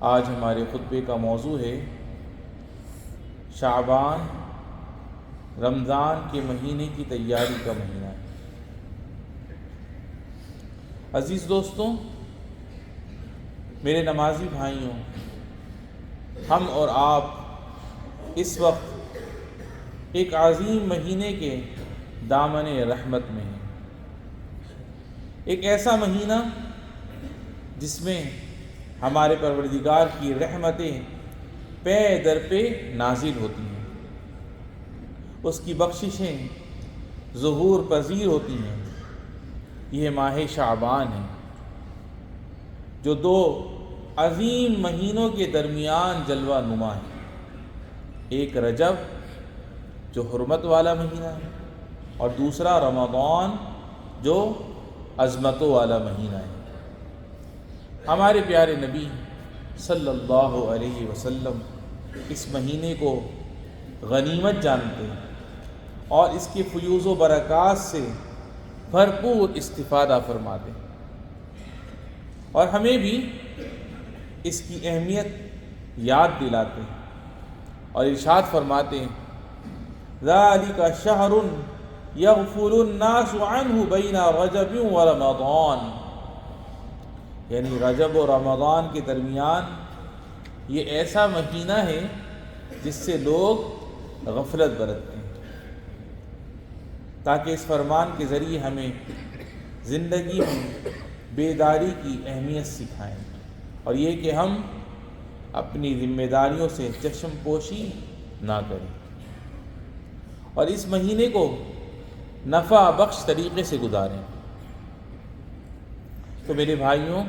آج ہمارے خطبے کا موضوع ہے شعبان، رمضان کے مہینے کی تیاری کا مہینہ۔ عزیز دوستوں، میرے نمازی بھائیوں، ہم اور آپ اس وقت ایک عظیم مہینے کے دامن رحمت میں ہیں۔ ایک ایسا مہینہ جس میں ہمارے پروردگار کی رحمتیں پے در پہ نازل ہوتی ہیں، اس کی بخششیں ظہور پذیر ہوتی ہیں۔ یہ ماہ شعبان ہے جو دو عظیم مہینوں کے درمیان جلوہ نما ہے، ایک رجب جو حرمت والا مہینہ ہے اور دوسرا رمضان جو عظمتوں والا مہینہ ہے۔ ہمارے پیارے نبی صلی اللہ علیہ وسلم اس مہینے کو غنیمت جانتے ہیں اور اس کے فیوز و برکات سے بھرپور استفادہ فرماتے ہیں، اور ہمیں بھی اس کی اہمیت یاد دلاتے ہیں اور ارشاد فرماتے ہیں ذَلِكَ شَهْرٌ يَغْفُلُ النَّاسُ عَنْهُ بَيْنَ رَجَبٍ وَرَمَضَانٍ، یعنی رجب اور رمضان کے درمیان یہ ایسا مہینہ ہے جس سے لوگ غفلت برتتے ہیں، تاکہ اس فرمان کے ذریعے ہمیں زندگی میں بیداری کی اہمیت سکھائیں اور یہ کہ ہم اپنی ذمہ داریوں سے چشم پوشی نہ کریں اور اس مہینے کو نفع بخش طریقے سے گزاریں۔ تو میرے بھائیوں،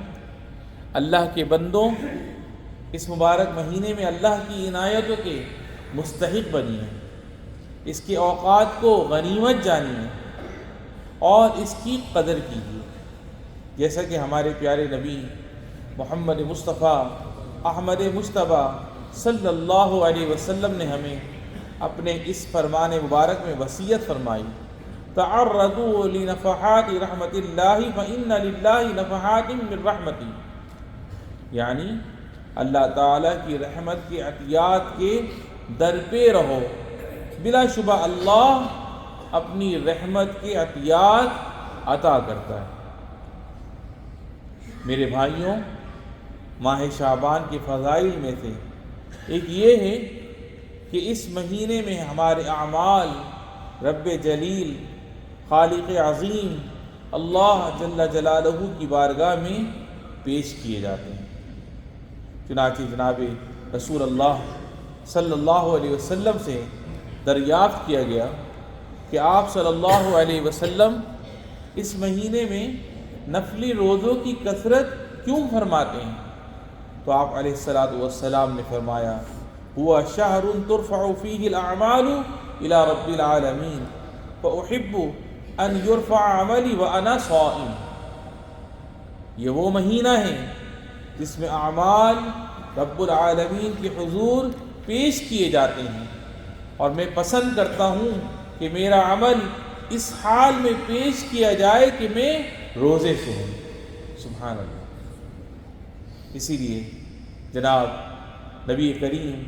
اللہ کے بندوں، اس مبارک مہینے میں اللہ کی عنایتوں کے مستحق بنیے، اس کے اوقات کو غنیمت جانیے اور اس کی قدر کیجیے، جیسا کہ ہمارے پیارے نبی محمد مصطفیٰ احمد مجتبیٰ صلی اللہ علیہ وسلم نے ہمیں اپنے اس فرمان مبارک میں وصیت فرمائی تعرضوا لنفحات رحمت اللہ فإن للہ نفحات من رحمتی، یعنی اللہ تعالیٰ کی رحمت کے عطیات کے در پہ رہو، بلا شبہ اللہ اپنی رحمت کے عطیات عطا کرتا ہے۔ میرے بھائیوں، ماہ شعبان کے فضائل میں سے ایک یہ ہے کہ اس مہینے میں ہمارے اعمال رب جلیل خالق عظیم اللہ جل جلالہ کی بارگاہ میں پیش کیے جاتے ہیں۔ چنانچہ جناب رسول اللہ صلی اللہ علیہ وسلم سے دریافت کیا گیا کہ آپ صلی اللہ علیہ وسلم اس مہینے میں نفلی روزوں کی کثرت کیوں فرماتے ہیں؟ تو آپ علیہ السلام نے فرمایا ہوا شہر ترفع فیہ الاعمال الی رب العالمین فاحب ان یرفع عملی وانا صائم، یہ وہ مہینہ ہے جس میں اعمال رب العالمین کے حضور پیش کیے جاتے ہیں، اور میں پسند کرتا ہوں کہ میرا عمل اس حال میں پیش کیا جائے کہ میں روزے سے ہوں۔ سبحان اللہ۔ اسی لیے جناب نبی کریم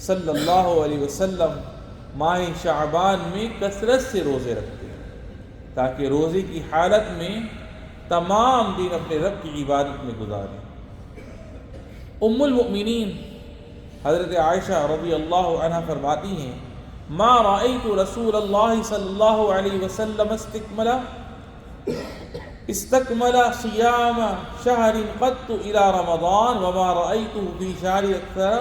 صلی اللہ علیہ وسلم ماہ شعبان میں کثرت سے روزے رکھتے ہیں تاکہ روزے کی حالت میں تمام دن اپنے رب کی عبادت میں گزاریں۔ ام المؤمنین حضرت عائشہ رضی اللہ عنہ فرماتی ہیں ما رأیت رسول اللہ صلی اللہ علیہ وسلم استکمل صیام شہر قط الى رمضان وما رأیتہ فی شہر اکثر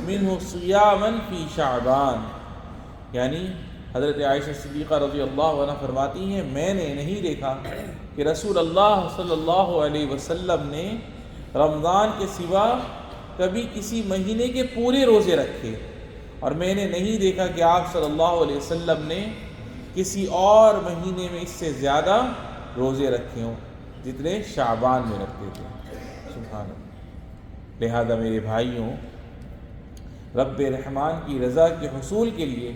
منہ صیاما فی شعبان، یعنی حضرت عائشہ صدیقہ رضی اللہ عنہ فرماتی ہیں میں نے نہیں دیکھا کہ رسول اللہ صلی اللہ علیہ وسلم نے رمضان کے سوا کبھی کسی مہینے کے پورے روزے رکھے، اور میں نے نہیں دیکھا کہ آپ صلی اللہ علیہ وسلم نے کسی اور مہینے میں اس سے زیادہ روزے رکھے ہوں جتنے شعبان میں رکھتے تھے۔ سبحان اللہ۔ لہذا میرے بھائیوں، رب رحمان کی رضا کے حصول کے لیے،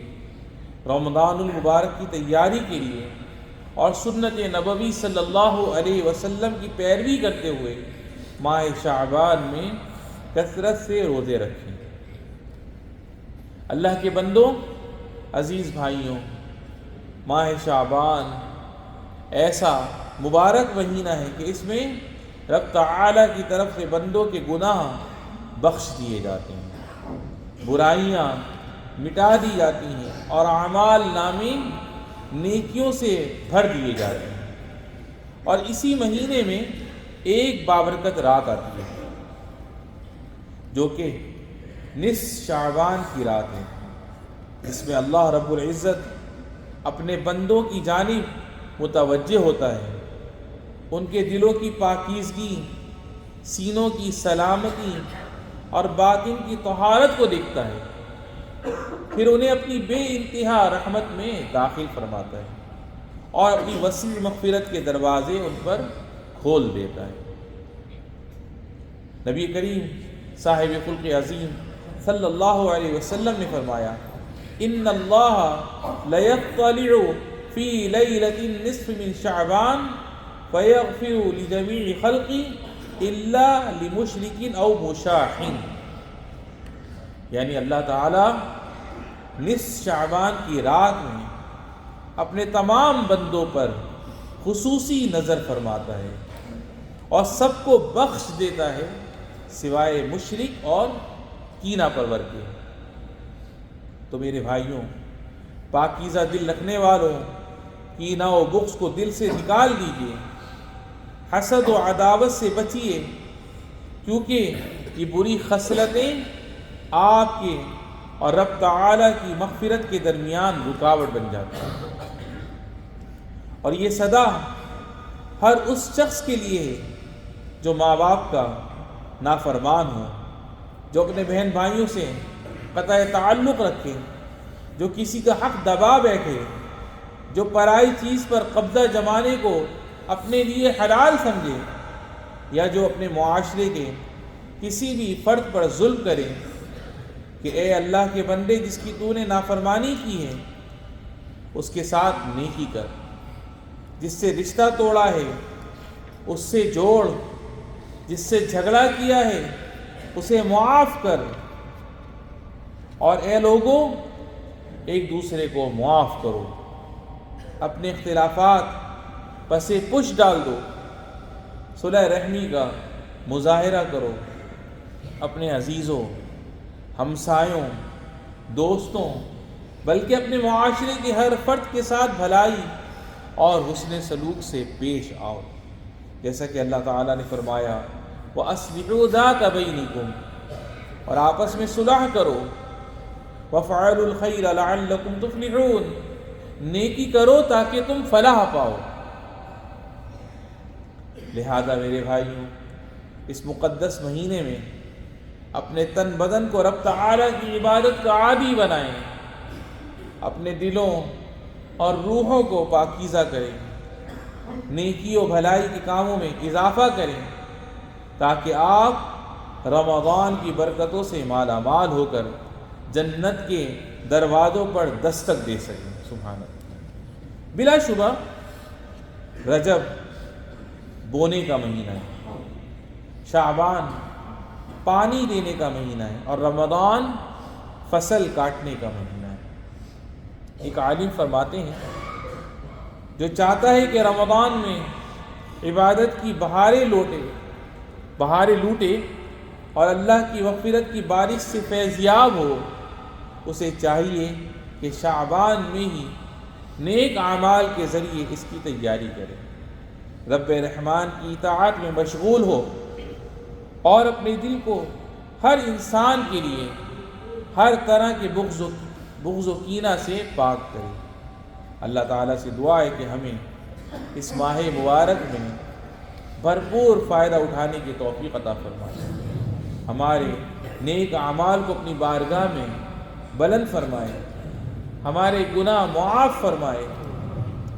رمضان المبارک کی تیاری کے لیے اور سنت نبوی صلی اللہ علیہ وسلم کی پیروی کرتے ہوئے ماہ شعبان میں کثرت سے روزے رکھیں۔ اللہ کے بندوں، عزیز بھائیوں، ماہ شعبان ایسا مبارک مہینہ ہے کہ اس میں رب تعالیٰ کی طرف سے بندوں کے گناہ بخش دیے جاتے ہیں، برائیاں مٹا دی جاتی ہیں اور اعمال نامے نیکیوں سے بھر دیے جاتے ہیں۔ اور اسی مہینے میں ایک بابرکت رات آتی ہے جو کہ نصف شعبان کی رات ہے، جس میں اللہ رب العزت اپنے بندوں کی جانب متوجہ ہوتا ہے، ان کے دلوں کی پاکیزگی، سینوں کی سلامتی اور باطن کی طہارت کو دیکھتا ہے، پھر انہیں اپنی بے انتہا رحمت میں داخل فرماتا ہے اور اپنی وسیع مغفرت کے دروازے ان پر کھول دیتا ہے۔ نبی کریم صاحب خلق عظیم صلی اللہ علیہ وسلم نے فرمایا، ان اللہ لیطلع فی لیلۃ النصف من شعبان فیغفر لجمیع خلقی الا لمشرک او مشاح، یعنی اللہ تعالی نصف شعبان کی رات میں اپنے تمام بندوں پر خصوصی نظر فرماتا ہے اور سب کو بخش دیتا ہے سوائے مشرک اور کینہ پرور کے۔ تو میرے بھائیوں، پاکیزہ دل رکھنے والوں، کینہ و بغض کو دل سے نکال دیجیے، حسد و عداوت سے بچیے، کیونکہ یہ بری خصلتیں آپ کے اور رب تعالیٰ کی مغفرت کے درمیان رکاوٹ بن جاتی ہے۔ اور یہ صدا ہر اس شخص کے لیے ہے جو ماں باپ کا نافرمان ہو، جو اپنے بہن بھائیوں سے قطع تعلق رکھے، جو کسی کا حق دبا بیٹھے، جو پرائی چیز پر قبضہ جمانے کو اپنے لیے حلال سمجھے، یا جو اپنے معاشرے کے کسی بھی فرد پر ظلم کرے کہ اے اللہ کے بندے، جس کی تو نے نافرمانی کی ہے اس کے ساتھ نیکی کر، جس سے رشتہ توڑا ہے اس سے جوڑ، جس سے جھگڑا کیا ہے اسے معاف کر، اور اے لوگوں ایک دوسرے کو معاف کرو، اپنے اختلافات پسے پش ڈال دو، صلح رحمی کا مظاہرہ کرو، اپنے عزیزوں، ہمسایوں، دوستوں، بلکہ اپنے معاشرے کے ہر فرد کے ساتھ بھلائی اور حسن سلوک سے پیش آؤ، جیسا کہ اللہ تعالیٰ نے فرمایا وَأَصْلِحُوا ذَاتَ بَيْنِكُمْ، اور آپس میں صلح کرو، وَافْعَلُوا الْخَيْرَ لَعَلَّكُمْ تُفْلِحُونَ، نیکی کرو تاکہ تم فلاح پاؤ۔ لہذا میرے بھائیوں، اس مقدس مہینے میں اپنے تن بدن کو رب تعالیٰ کی عبادت کا عادی بنائیں، اپنے دلوں اور روحوں کو پاکیزہ کریں، نیکی و بھلائی کے کاموں میں اضافہ کریں، تاکہ آپ رمضان کی برکتوں سے مالا مال ہو کر جنت کے دروازوں پر دستک دے سکیں۔ سبحان اللہ۔ بلا شبہ رجب بونے کا مہینہ ہے، شعبان پانی دینے کا مہینہ ہے، اور رمضان فصل کاٹنے کا مہینہ ہے۔ ایک عالم فرماتے ہیں، جو چاہتا ہے کہ رمضان میں عبادت کی بہاریں لوٹے اور اللہ کی مغفرت کی بارش سے فیضیاب ہو، اسے چاہیے کہ شعبان میں ہی نیک اعمال کے ذریعے اس کی تیاری کرے، رب رحمان کی اطاعت میں مشغول ہو اور اپنے دل کو ہر انسان کے لیے ہر طرح کے بغض و کینہ سے پاک کرے۔ اللہ تعالیٰ سے دعا ہے کہ ہمیں اس ماہ مبارک میں بھرپور فائدہ اٹھانے کی توفیق عطا فرمائے، ہمارے نیک اعمال کو اپنی بارگاہ میں بلند فرمائے، ہمارے گناہ معاف فرمائے،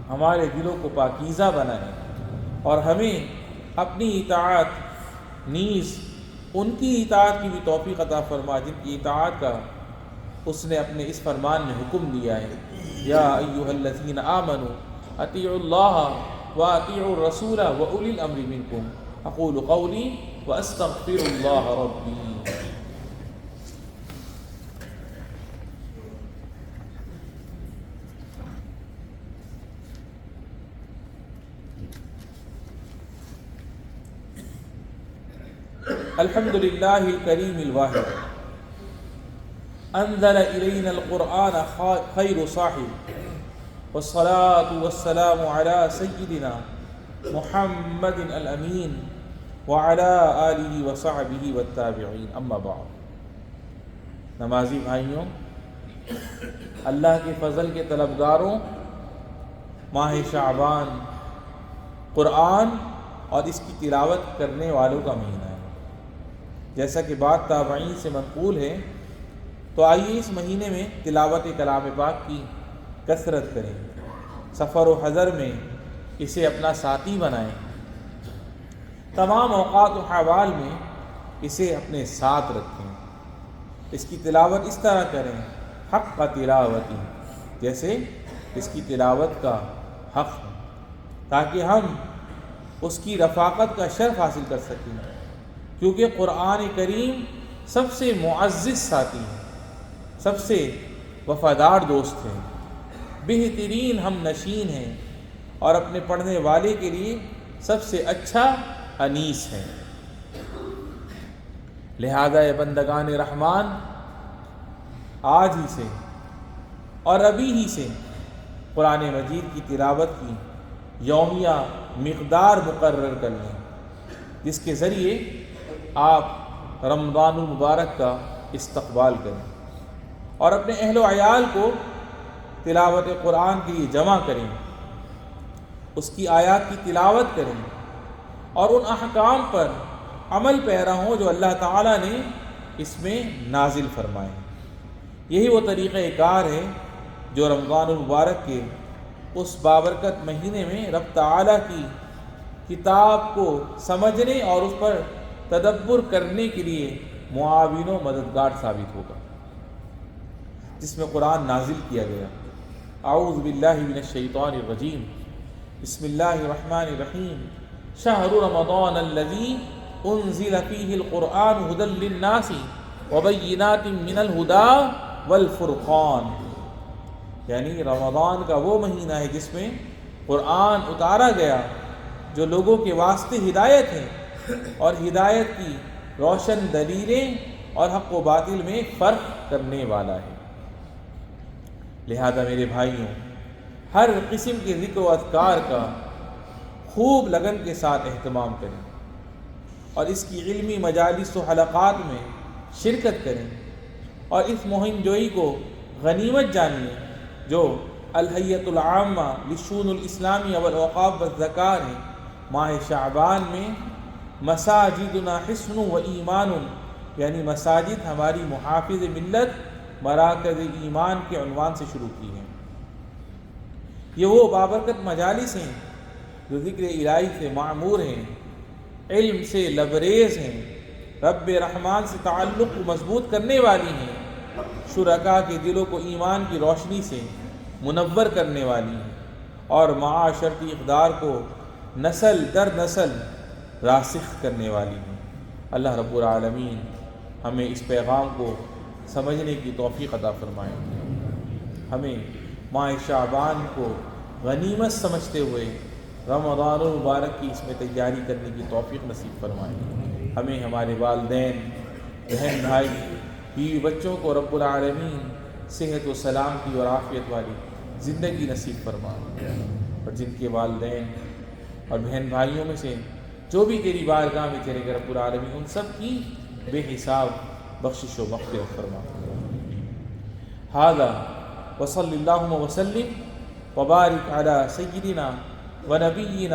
ہمارے دلوں کو پاکیزہ بنائے، اور ہمیں اپنی اطاعت نیز ان کی اطاعت کی بھی توفیق عطا فرمائے جن کی اطاعت کا اس نے اپنے اس فرمان میں حکم دیا ہے، یا ایھا الذین آمنوا اطیعوا اللہ واطیعوا الرسول واولی الامر منکم۔ اقول قولی وأستغفر الله ربي. الحمد لله الكريم الواحد أنزل إلينا القرآن خير صاحب والصلاة والسلام على سيدنا محمد الأمين وعلى آلہ وصحبہ والتابعین. اما بعد، نمازی بھائیوں، اللہ کے فضل کے طلبگاروں، ماہ شعبان قرآن اور اس کی تلاوت کرنے والوں کا مہینہ ہے. جیسا کہ بات تابعین سے منقول ہے، تو آئیے اس مہینے میں تلاوت کلام پاک کی کثرت کریں، سفر و حضر میں اسے اپنا ساتھی بنائیں، تمام اوقات و حوال میں اسے اپنے ساتھ رکھیں. اس کی تلاوت اس طرح کریں، حق کا تلاوتی، جیسے اس کی تلاوت کا حق، تاکہ ہم اس کی رفاقت کا شرف حاصل کر سکیں، کیونکہ قرآن کریم سب سے معزز ساتھی ہے، سب سے وفادار دوست ہے، بہترین ہم نشین ہیں، اور اپنے پڑھنے والے کے لیے سب سے اچھا انیس ہے. لہذا اے بندگان رحمان، آج ہی سے اور ابھی ہی سے قرآن مجید کی تلاوت کی یومیہ مقدار مقرر کر لیں، جس کے ذریعے آپ رمضان المبارک کا استقبال کریں، اور اپنے اہل و عیال کو تلاوت قرآن کے لیے جمع کریں، اس کی آیات کی تلاوت کریں، اور ان احکام پر عمل پیرا ہوں جو اللہ تعالیٰ نے اس میں نازل فرمائے. یہی وہ طریقہ کار ہے جو رمضان المبارک کے اس بابرکت مہینے میں رب تعالیٰ کی کتاب کو سمجھنے اور اس پر تدبر کرنے کے لیے معاون و مددگار ثابت ہوگا، جس میں قرآن نازل کیا گیا. اعوذ باللہ من الشیطان الرجیم، بسم اللہ الرحمن الرحیم. شہر رمضان الذی انزل فیہ القرآن ھدی للناس وبینات من الھدی والفرقان. یعنی رمضان کا وہ مہینہ ہے جس میں قرآن اتارا گیا، جو لوگوں کے واسطے ہدایت ہے اور ہدایت کی روشن دلیلیں اور حق و باطل میں فرق کرنے والا ہے. لہذا میرے بھائیوں، ہر قسم کے ذکر و اذکار کا خوب لگن کے ساتھ اہتمام کریں، اور اس کی علمی مجالس و حلقات میں شرکت کریں، اور اس مہم جوئی کو غنیمت جانیے جو الہیۃ العامہ للشؤون الاسلامیہ والاوقاف والزکوٰۃ ہے. ماہ شعبان میں مساجدنا حصن و ایمان، یعنی مساجد ہماری محافظ ملت، مراکز ایمان کے عنوان سے شروع کی ہیں. یہ وہ بابرکت مجالس ہیں جو ذکر الہی سے معمور ہیں، علم سے لبریز ہیں، رب رحمان سے تعلق کو مضبوط کرنے والی ہیں، شرکاء کے دلوں کو ایمان کی روشنی سے منور کرنے والی ہیں، اور معاشرتی اقدار کو نسل در نسل راسخ کرنے والی ہیں. اللہ رب العالمین ہمیں اس پیغام کو سمجھنے کی توفیق عطا فرمائے، ہمیں ماہ شعبان کو غنیمت سمجھتے ہوئے رمضان المبارک کی اس میں تیاری کرنے کی توفیق نصیب فرمائے. ہمیں، ہمارے والدین، بہن بھائی، بیوی بچوں کو رب العالمین صحت و سلامتی اور عافیت والی زندگی نصیب فرمائے، اور جن کے والدین اور بہن بھائیوں میں سے جو بھی تیری بارگاہ میں چلے گئے رب العالمین، ان سب کی بے حساب بخشش و مغفرت فرما. ھذا وصلی اللہم وسلم وبارک علی سیدنا و نبینا